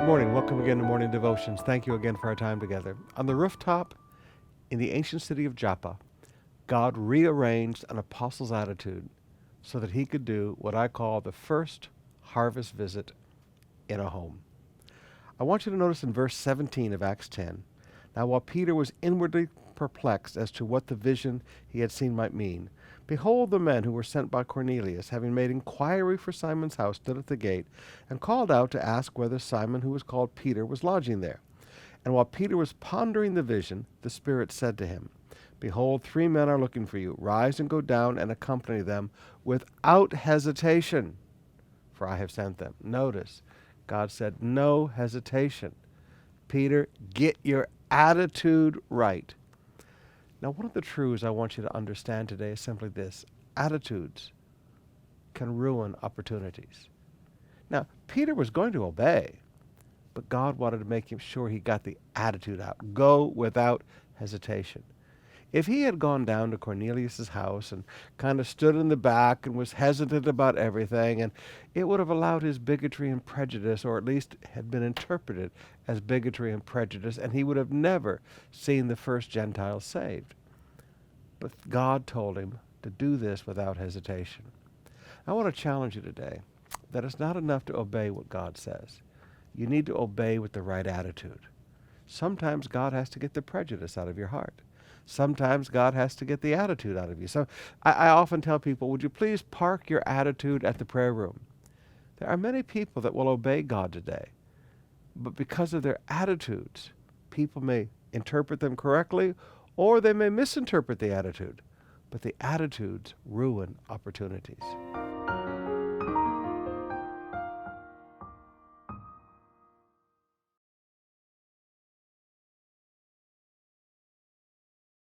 Good morning. Welcome again to Morning Devotions. Thank you again for our time together. On the rooftop in the ancient city of Joppa, God rearranged an apostle's attitude so that he could do what I call the first harvest visit in a home. I want you to notice in verse 17 of Acts 10, now while Peter was inwardly perplexed as to what the vision he had seen might mean, behold, the men who were sent by Cornelius, having made inquiry for Simon's house, stood at the gate, and called out to ask whether Simon, who was called Peter, was lodging there. And while Peter was pondering the vision, the Spirit said to him, behold, 3 men are looking for you. Rise and go down and accompany them without hesitation, for I have sent them. Notice, God said, no hesitation. Peter, get your attitude right. Now, one of the truths I want you to understand today is simply this. Attitudes can ruin opportunities. Now, Peter was going to obey, but God wanted to make him sure he got the attitude out. Go without hesitation. If he had gone down to Cornelius' house and kind of stood in the back and was hesitant about everything, and it would have allowed his bigotry and prejudice, or at least had been interpreted as bigotry and prejudice, and he would have never seen the first Gentiles saved. But God told him to do this without hesitation. I want to challenge you today that it's not enough to obey what God says. You need to obey with the right attitude. Sometimes God has to get the prejudice out of your heart. Sometimes God has to get the attitude out of you. So I often tell people, would you please park your attitude at the prayer room? There are many people that will obey God today, but because of their attitudes, people may interpret them correctly, or they may misinterpret the attitude. But the attitudes ruin opportunities.